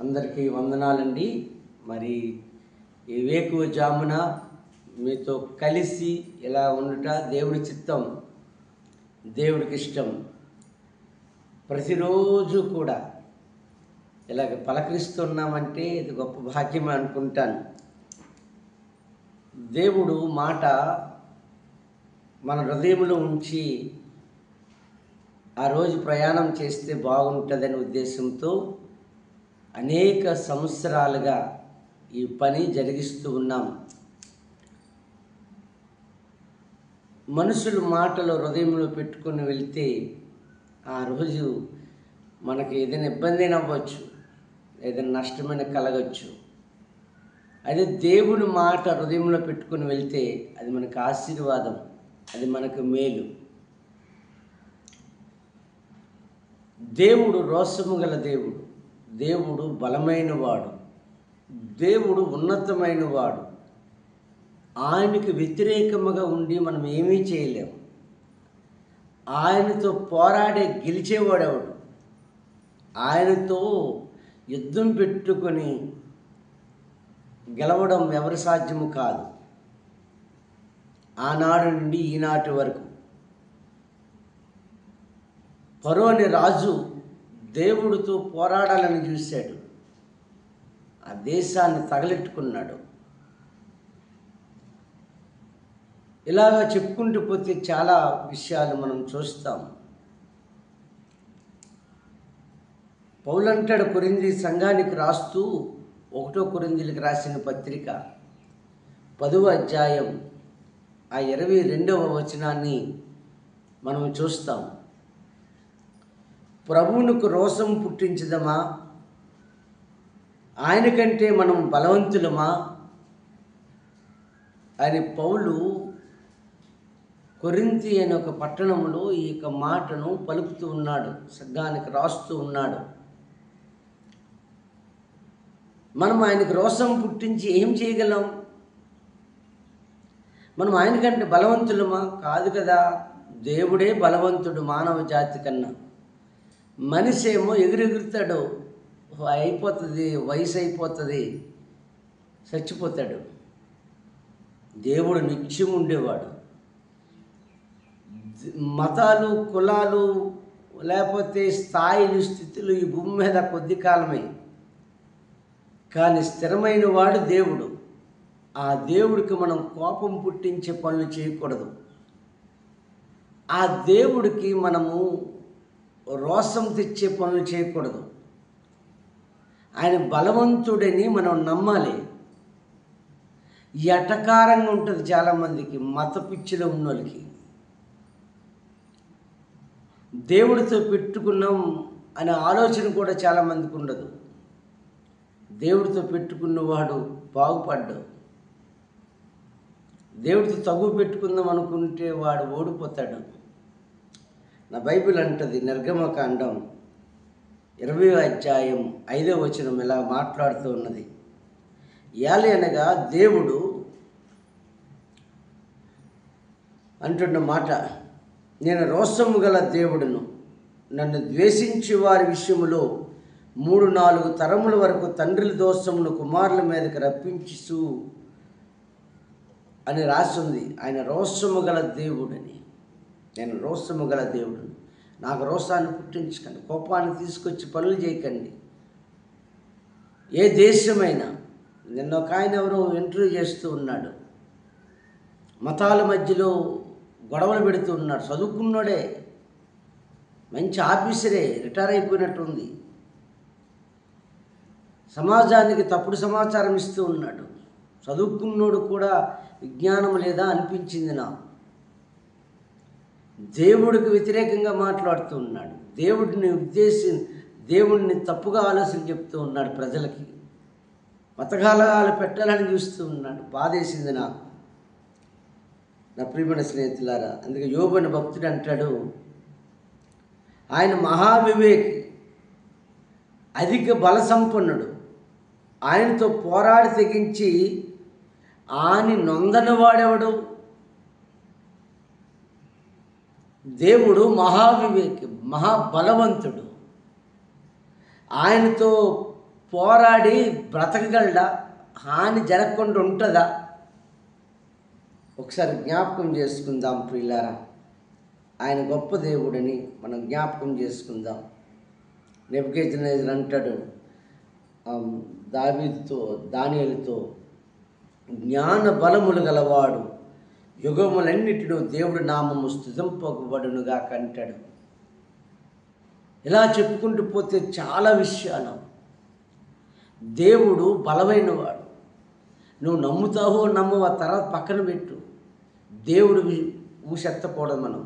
అందరికీ వందనాలండి. మరి ఈ వేకువజామున మీతో కలిసి ఇలా ఉండుట దేవుడి చిత్తం, దేవుడికి ఇష్టం. ప్రతిరోజు కూడా ఇలాగ పలకరిస్తున్నామంటే ఇది గొప్ప భాగ్యం అనుకుంటాను. దేవుడు మాట మన హృదయంలో ఉంచి ఆ రోజు ప్రయాణం చేస్తే బాగుంటుందనే ఉద్దేశంతో అనేక సంవత్సరాలుగా ఈ పని జరిగిస్తూ ఉన్నాం. మనుషులు మాటలు హృదయంలో పెట్టుకొని వెళ్తే ఆ రోజు మనకి ఏదైనా ఇబ్బంది అవ్వచ్చు, ఏదైనా నష్టమైన కలగచ్చు. అదే దేవుని మాట హృదయంలో పెట్టుకొని వెళ్తే అది మనకు ఆశీర్వాదం, అది మనకు మేలు. దేవుడు రోషము గల దేవుడు, దేవుడు బలమైన వాడు, దేవుడు ఉన్నతమైన వాడు. ఆయనకు వ్యతిరేకముగా ఉండి మనం ఏమీ చేయలేము. ఆయనతో పోరాడే గెలిచేవాడెవడు? ఆయనతో యుద్ధం పెట్టుకొని గెలవడం ఎవరి సాధ్యము కాదు. ఆనాడు నుండి ఈనాటి వరకు ఫరో అనే రాజు దేవుడితో పోరాడాలని చూశాడు, ఆ దేశాన్ని తగలెట్టుకున్నాడు. ఇలాగా చెప్పుకుంటూ పోతే చాలా విషయాలు మనం చూస్తాం. పౌలంటాడు కొరింథీ సంఘానికి రాస్తూ 1 కొరింథీలకు రాసిన పత్రిక 10వ అధ్యాయం ఆ 22వ వచనాన్ని మనం చూస్తాం. ప్రభువునకు రోషం పుట్టించదమా? ఆయన కంటే మనం బలవంతులమా అని పౌలు కొరింథీ అనే ఒక పట్టణంలో ఈ యొక్క మాటను పలుకుతూ ఉన్నాడు, సంఘానికి రాస్తూ ఉన్నాడు. మనం ఆయనకు రోషం పుట్టించి ఏం చేయగలం? మనం ఆయనకంటే బలవంతులమా? కాదు కదా. దేవుడే బలవంతుడు మానవ జాతి కన్నా. మనిషి ఏమో ఎగురెగురుతాడు, అయిపోతుంది, వయసు అయిపోతుంది, చచ్చిపోతాడు. దేవుడు నిత్యం ఉండేవాడు. మతాలు, కులాలు, లేకపోతే స్థాయిలు, స్థితులు ఈ భూమి మీద కొద్ది కాలమే, కానీ స్థిరమైన వాడు దేవుడు. ఆ దేవుడికి మనం కోపం పుట్టించే పనులు చేయకూడదు. ఆ దేవుడికి మనము రోషం తెచ్చే పనులు చేయకూడదు. ఆయన బలవంతుడని మనం నమ్మాలి. ఎటకారంగా ఉంటుంది చాలామందికి, మత పిచ్చిలో ఉన్నోళ్ళకి. దేవుడితో పెట్టుకున్నాం అనే ఆలోచన కూడా చాలామందికి ఉండదు. దేవుడితో పెట్టుకున్నవాడు బాగుపడ్డాడు. దేవుడితో తగు పెట్టుకుందాం అనుకుంటే వాడు ఓడిపోతాడు. నా బైబిల్ అంటది, నిర్గమకాండం 20వ అధ్యాయం 5వ వచనం ఇలా మాట్లాడుతూ ఉన్నది. యాలి అనగా దేవుడు అంటున్న మాట, నేను రోషము గల దేవుడును, నన్ను ద్వేషించే వారి విషయములో 3-4 తరముల వరకు తండ్రుల దోషమును కుమారుల మీదకి రప్పించు అని రాసింది. ఆయన రోషము గల దేవుడని. నేను రోషము గల దేవుడు, నాకు రోషాన్ని పుట్టించకండి, కోపాన్ని తీసుకొచ్చి పనులు చేయకండి. ఏ దేశమైనా, నిన్న ఒక ఆయన ఎవరో ఇంటర్వ్యూ చేస్తూ ఉన్నాడు, మతాల మధ్యలో గొడవలు పెడుతూ ఉన్నాడు. చదువుకున్నాడే, మంచి ఆఫీసరే, రిటైర్ అయిపోయినట్టుంది. సమాజానికి తప్పుడు సమాచారం ఇస్తూ ఉన్నాడు. చదువుకున్నోడు కూడా విజ్ఞానం లేదా అనిపించింది నాకు. దేవుడికి వ్యతిరేకంగా మాట్లాడుతూ ఉన్నాడు. దేవుడిని తప్పుగా ఆలోచన చెప్తూ ఉన్నాడు ప్రజలకి. మతకాలాలు పెట్టాలని చూస్తూ ఉన్నాడు. బాధేసింది నాకు, నా ప్రియమైన స్నేహితులారా. అందుకే యోబు అనే భక్తుడు అంటాడు, ఆయన మహావివేకి, అధిక బల సంపన్నుడు, ఆయనతో పోరాడి తెగించి ఆని నొందనవాడెవడు? దేవుడు మహావివేకి, మహాబలవంతుడు. ఆయనతో పోరాడి బ్రతకగలడా? హాని జరగకుండా ఉంటుందా? ఒకసారి జ్ఞాపకం చేసుకుందాం ప్రియులారా. ఆయన గొప్ప దేవుడని మనం జ్ఞాపకం చేసుకుందాం. నెబుకద్నెజరు అంటాడు దావీదుతో, దానియేలుతో, జ్ఞాన బలములు గలవాడు, యుగములన్నిటిలో దేవుడి నామము స్తుతింపబడునుగా అంటాడు. ఇలా చెప్పుకుంటూ పోతే చాలా విషయాలు. దేవుడు బలమైనవాడు. నువ్వు నమ్ముతావో నమ్మవు ఆ తర్వాత పక్కన పెట్టు. దేవుడు ఊసెత్తకూడదు. మనం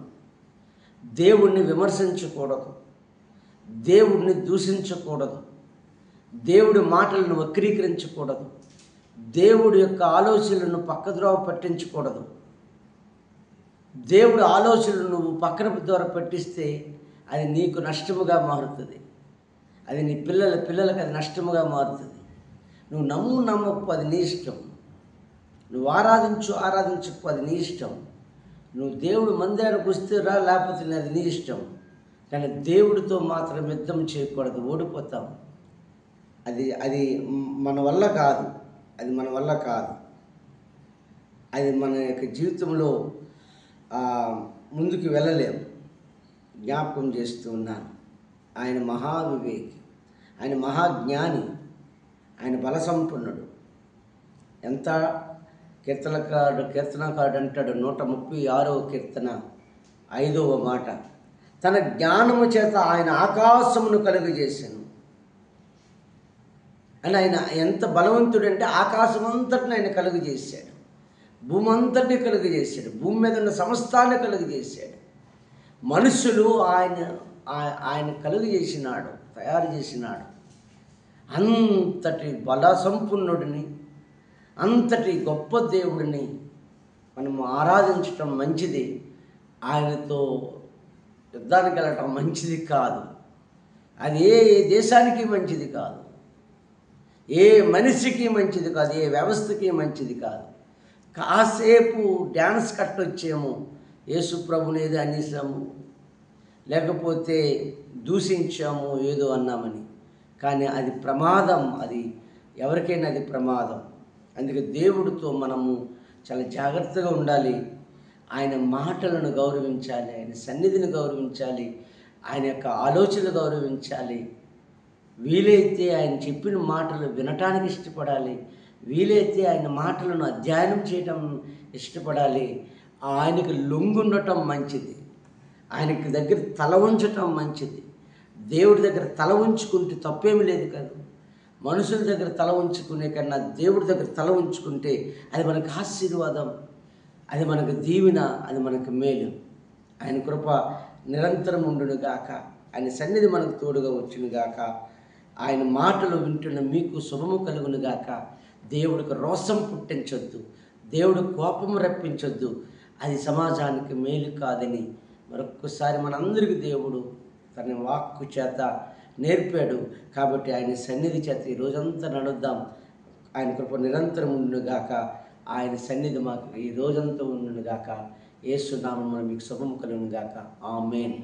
దేవుణ్ణి విమర్శించకూడదు, దేవుడిని దూషించకూడదు, దేవుడి మాటలను వక్రీకరించకూడదు, దేవుడి యొక్క ఆలోచనలను పక్కద్రోవ పట్టించకూడదు. దేవుడి ఆలోచనలు నువ్వు పక్కన ద్వారా పట్టిస్తే అది నీకు నష్టముగా మారుతుంది. అది నీ పిల్లలకు అది నష్టముగా మారుతుంది. నువ్వు నమ్మకు అది నీ ఇష్టం. నువ్వు ఆరాధించకు అది నీ ఇష్టం. నువ్వు దేవుడు మందిరానికి వస్తే రా, లేకపోతే అది నీ ఇష్టం. కానీ దేవుడితో మాత్రం యుద్ధం చేయకూడదు, ఓడిపోతాం. అది మన వల్ల కాదు. అది మన యొక్క జీవితంలో ముందుకు వెళ్ళలేము. జ్ఞాపకం చేస్తూ ఉన్నాను. ఆయన మహావివేకి, ఆయన మహాజ్ఞాని, ఆయన బలసంపన్నుడు. ఎంత కీర్తనకారుడు అంటాడు 136వ కీర్తన 5వ మాట, తన జ్ఞానము చేత ఆయన ఆకాశమును కలుగజేశాను అని. ఆయన ఎంత బలవంతుడంటే ఆకాశం అంతటిని ఆయన కలుగజేశాడు, భూమి అంతటిని కలుగజేశాడు, భూమి మీద ఉన్న సమస్తాన్ని కలుగజేశాడు. మనుషులు ఆయన కలుగజేసినాడు, తయారు చేసినాడు. అంతటి బల సంపన్నుడిని, అంతటి గొప్ప దేవుడిని మనము ఆరాధించటం మంచిది. ఆయనతో యుద్ధానికి వెళ్ళటం మంచిది కాదు. అది ఏ దేశానికి మంచిది కాదు, ఏ మనిషికి మంచిది కాదు, ఏ వ్యవస్థకి మంచిది కాదు. కాసేపు డ్యాన్స్ కట్టొచ్చేమో, యేసు ప్రభుని ఏదో అనేసాము, లేకపోతే దూషించాము, ఏదో అన్నామని. కానీ అది ప్రమాదం. అది ఎవరికైనా అది ప్రమాదం. అందుకే దేవుడితో మనము చాలా జాగ్రత్తగా ఉండాలి. ఆయన మాటలను గౌరవించాలి, ఆయన సన్నిధిని గౌరవించాలి, ఆయన యొక్క ఆలోచనలు గౌరవించాలి. వీలైతే ఆయన చెప్పిన మాటలు వినటానికి ఇష్టపడాలి, వీలైతే ఆయన మాటలను అధ్యయనం చేయటం ఇష్టపడాలి. ఆయనకు లొంగుండటం మంచిది, ఆయనకి దగ్గర తల ఉంచటం మంచిది. దేవుడి దగ్గర తల ఉంచుకుంటే తప్పేమి లేదు కదా. మనుషుల దగ్గర తల ఉంచుకునే కన్నా దేవుడి దగ్గర తల ఉంచుకుంటే అది మనకు ఆశీర్వాదం, అది మనకు దీవెన, అది మనకు మేలు. ఆయన కృప నిరంతరం ఉండును గాక. ఆయన సన్నిధి మనకు తోడుగా వచ్చును గాక. ఆయన మాటలు వింటున్న మీకు శుభము కలుగును గాక. దేవుడికి రోషం పుట్టించొద్దు, దేవుడు కోపం రప్పించొద్దు. అది సమాజానికి మేలు కాదని మరొక్కసారి మనందరికీ దేవుడు తన వాక్కు చేత నేర్పాడు. కాబట్టి ఆయన సన్నిధి చేత ఈ రోజంతా నడుద్దాం. ఆయన కృప నిరంతరం ఉండునుగాక. ఆయన సన్నిధి మాకు ఈ రోజంతా ఉండునుగాక. యేసు నామమున మీకు శుభము కలుగునుగాక. ఆమేన్.